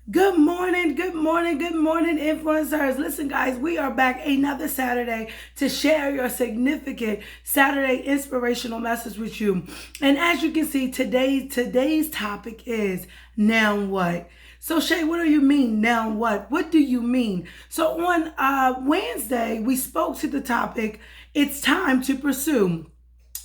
Good morning, influencers. Listen, guys, we are back another Saturday to share your significant Saturday inspirational message with you. And as you can see, today's topic is now what? So, Shay, what do you mean now what? What do you mean? So, on Wednesday, we spoke to the topic, it's time to pursue.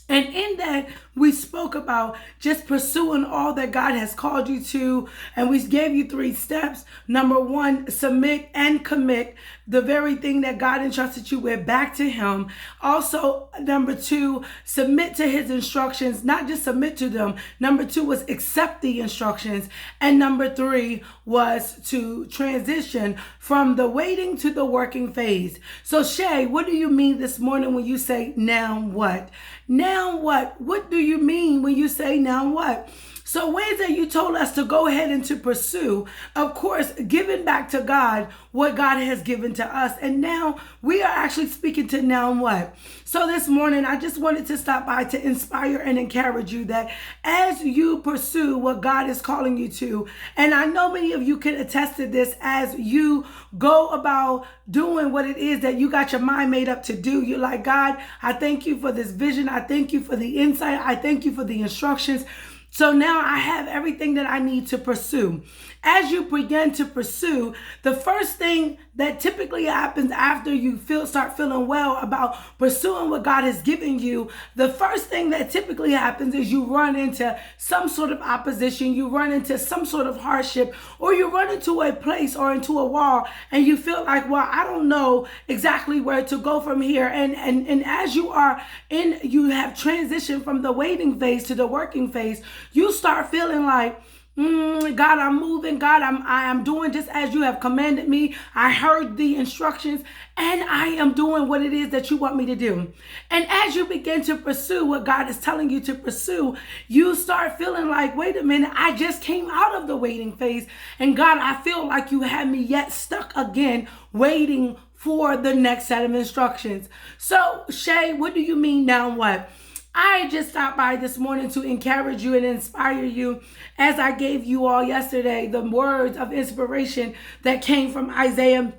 And in that, we spoke about just pursuing all that God has called you to. And we gave you 3 steps. Number 1, submit and commit the very thing that God entrusted you with back to Him. Also, number 2, submit to His instructions, not just submit to them. Number 2 was accept the instructions. And number 3 was to transition from the waiting to the working phase. So, Shay, what do you mean this morning when you say, now what? Now what? What do you mean when you say now what? So Wednesday, you told us to go ahead and to pursue, of course, giving back to God what God has given to us. And now we are actually speaking to now what? So this morning, I just wanted to stop by to inspire and encourage you that as you pursue what God is calling you to, and I know many of you can attest to this as you go about doing what it is that you got your mind made up to do. You're like, God, I thank you for this vision. I thank you for the insight. I thank you for the instructions. So now I have everything that I need to pursue. As you begin to pursue, the first thing that typically happens after you start feeling well about pursuing what God has given you, the first thing that typically happens is you run into some sort of opposition, you run into some sort of hardship, or you run into a place or into a wall and you feel like, well, I don't know exactly where to go from here. And as you have transitioned from the waiting phase to the working phase, you start feeling like, God, I'm moving. God, I am doing just as you have commanded me. I heard the instructions and I am doing what it is that you want me to do. And as you begin to pursue what God is telling you to pursue, you start feeling like, wait a minute, I just came out of the waiting phase. And God, I feel like you had me yet stuck again, waiting for the next set of instructions. So, Shay, what do you mean now what? I just stopped by this morning to encourage you and inspire you as I gave you all yesterday the words of inspiration that came from Isaiah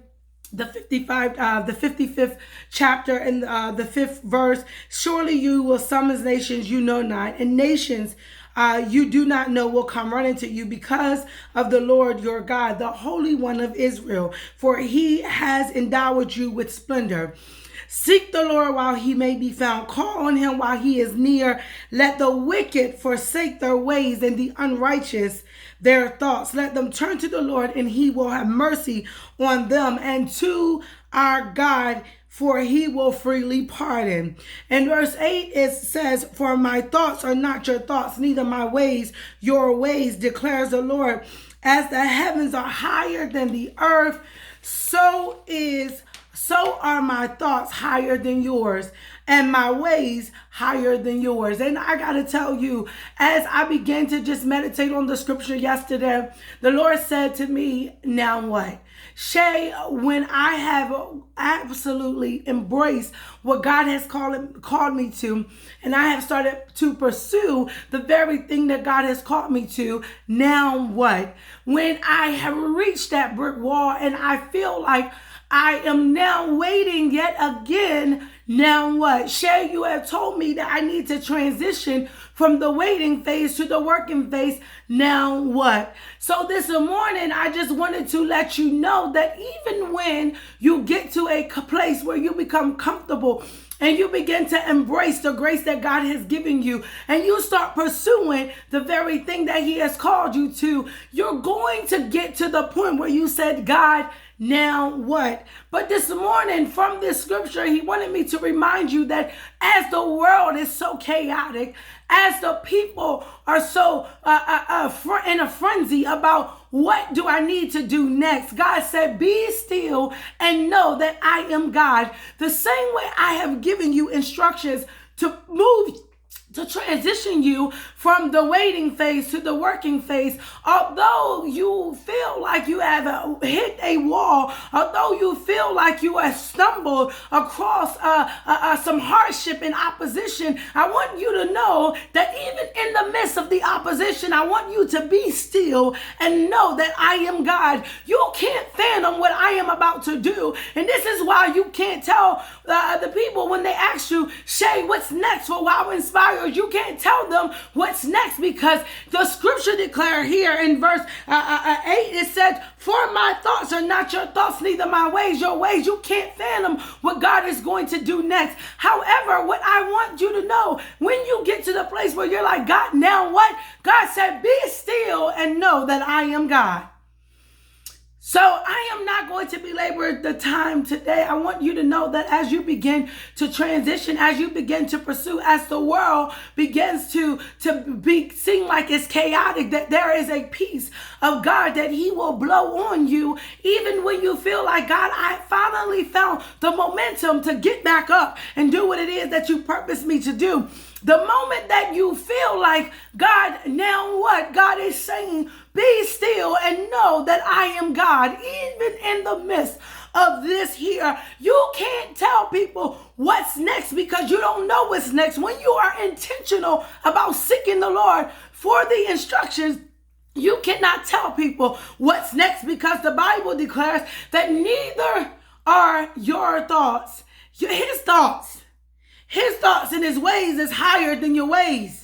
the 55th chapter and the 5th verse. Surely you will summon nations you know not, and nations you do not know will come running to you because of the Lord your God, the Holy One of Israel, for He has endowed you with splendor. Seek the Lord while He may be found. Call on Him while He is near. Let the wicked forsake their ways and the unrighteous their thoughts. Let them turn to the Lord and He will have mercy on them, and to our God, for He will freely pardon. And verse 8, it says, for my thoughts are not your thoughts, neither my ways your ways, declares the Lord. As the heavens are higher than the earth, so are my thoughts higher than yours, and my ways higher than yours. And I got to tell you, as I began to just meditate on the scripture yesterday, the Lord said to me, now what? Shay, when I have absolutely embraced what God has called me to, and I have started to pursue the very thing that God has called me to, now what? When I have reached that brick wall and I feel like I am now waiting yet again. Now what? Shay, you have told me that I need to transition from the waiting phase to the working phase. Now what? So this morning, I just wanted to let you know that even when you get to a place where you become comfortable and you begin to embrace the grace that God has given you, and you start pursuing the very thing that He has called you to, you're going to get to the point where you said, God, now what? But this morning from this scripture, He wanted me to remind you that as the world is so chaotic, as the people are so in a frenzy about what do I need to do next, God said, be still and know that I am God. The same way I have given you instructions to move to transition you from the waiting phase to the working phase. Although you feel like you have hit a wall, although you feel like you have stumbled across some hardship and opposition, I want you to know that even in the midst of the opposition, I want you to be still and know that I am God. You can't fathom what I am about to do. And this is why you can't tell the people when they ask you, Shay, what's next for Wow Inspired? You can't tell them what's next, because the scripture declare here in verse 8, it said, for my thoughts are not your thoughts, neither my ways your ways. You can't fathom what God is going to do next. However, what I want you to know, when you get to the place where you're like, God, now what? God said, be still and know that I am God. So I am not going to belabor the time today. I want you to know that as you begin to transition, as you begin to pursue, as the world begins to seem like it's chaotic, that there is a peace of God that he will blow on you, even when you feel like, God, I finally found the momentum to get back up and do what it is that you purposed me to do. The moment that you feel like, God, now what? God is saying, be still and know that I am God. Even in the midst of this here, you can't tell people what's next because you don't know what's next. When you are intentional about seeking the Lord for the instructions, you cannot tell people what's next, because the Bible declares that neither are your thoughts. His thoughts and his ways is higher than your ways.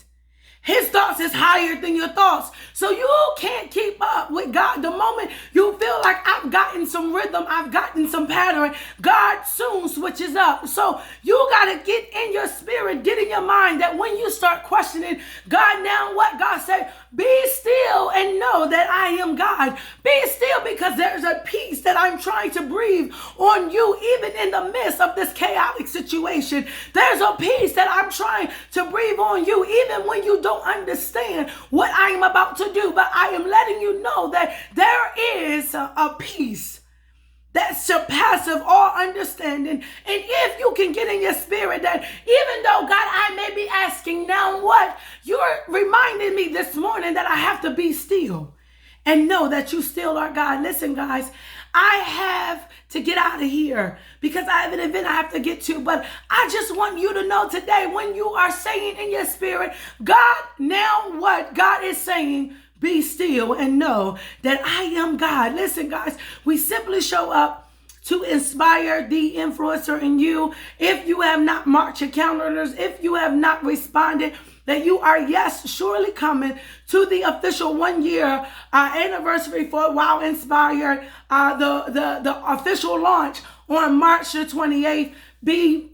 His thoughts is higher than your thoughts. So you can't keep up with God. The moment you feel like I've gotten some rhythm, I've gotten some pattern, God soon switches up. So you got to get in your spirit, get in your mind that when you start questioning, God, now what? God said, be still and know that I am God. Be still, because there's a peace that I'm trying to breathe on you even in the midst of this chaotic situation. There's a peace that I'm trying to breathe on you even when you don't understand what I am about to do. But I am letting you know that there is a peace that surpasses all understanding. And if you can get in your spirit that even though, God, I may be asking now what, you're reminding me this morning that I have to be still and know that you still are God. Listen, guys, I have to get out of here because I have an event I have to get to. But I just want you to know today, when you are saying in your spirit, God, now what? God is saying, be still and know that I am God. Listen, guys, we simply show up to inspire the influencer in you. If you have not marked your calendars, if you have not responded, that you are, yes, surely coming to the official 1 year anniversary for Wow Inspired, the official launch on March the 28th. Be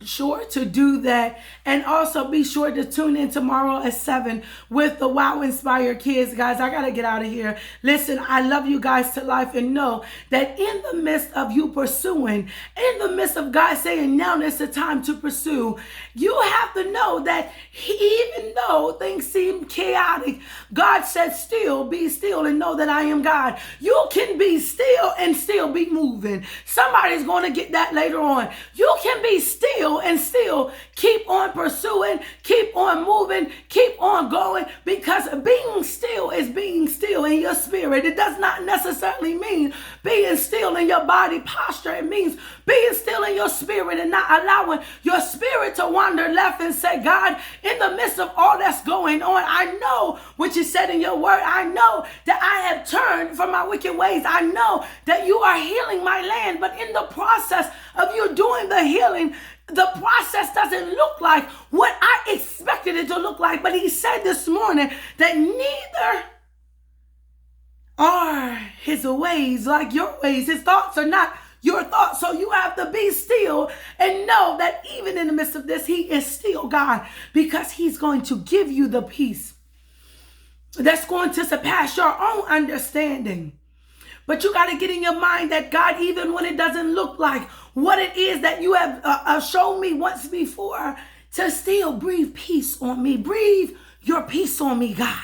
sure to do that, and also be sure to tune in tomorrow at 7 with the Wow Inspired Kids. Guys, I gotta get out of here. Listen, I love you guys to life, and know that in the midst of you pursuing, in the midst of God saying now is the time to pursue, you have to know that even though things seem chaotic, God said still, be still and know that I am God. You can be still and still be moving. Somebody's going to get that later on. You can be still and still keep on pursuing, keep on moving, keep on going, because being still is being still in your spirit. It does not necessarily mean being still in your body posture. It means being still in your spirit and not allowing your spirit to wander left and say, God, in the midst of all that's going on, I know what you said in your word. I know that I have turned from my wicked ways. I know that you are healing my land, but in the process of you doing the healing, the process doesn't look like what I expected it to look like. But he said this morning that neither are his ways like your ways. His thoughts are not your thoughts. So you have to be still and know that even in the midst of this, he is still God, because he's going to give you the peace that's going to surpass your own understanding. But you got to get in your mind that God, even when it doesn't look like what it is that you have shown me once before, to still breathe peace on me. Breathe your peace on me, God.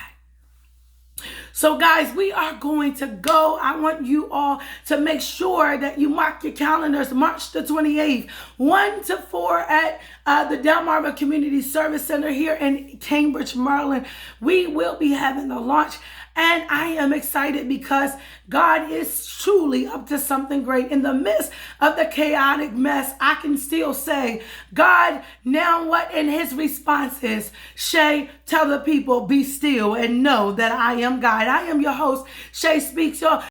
So guys, we are going to go. I want you all to make sure that you mark your calendars March the 28th, 1 to 4 at the Delmarva Community Service Center here in Cambridge, Maryland. We will be having the launch. And I am excited because God is truly up to something great. In the midst of the chaotic mess, I can still say, God, now what? And his response is, Shay, tell the people, be still and know that I am God. I am your host, ShaySpeaks, y'all.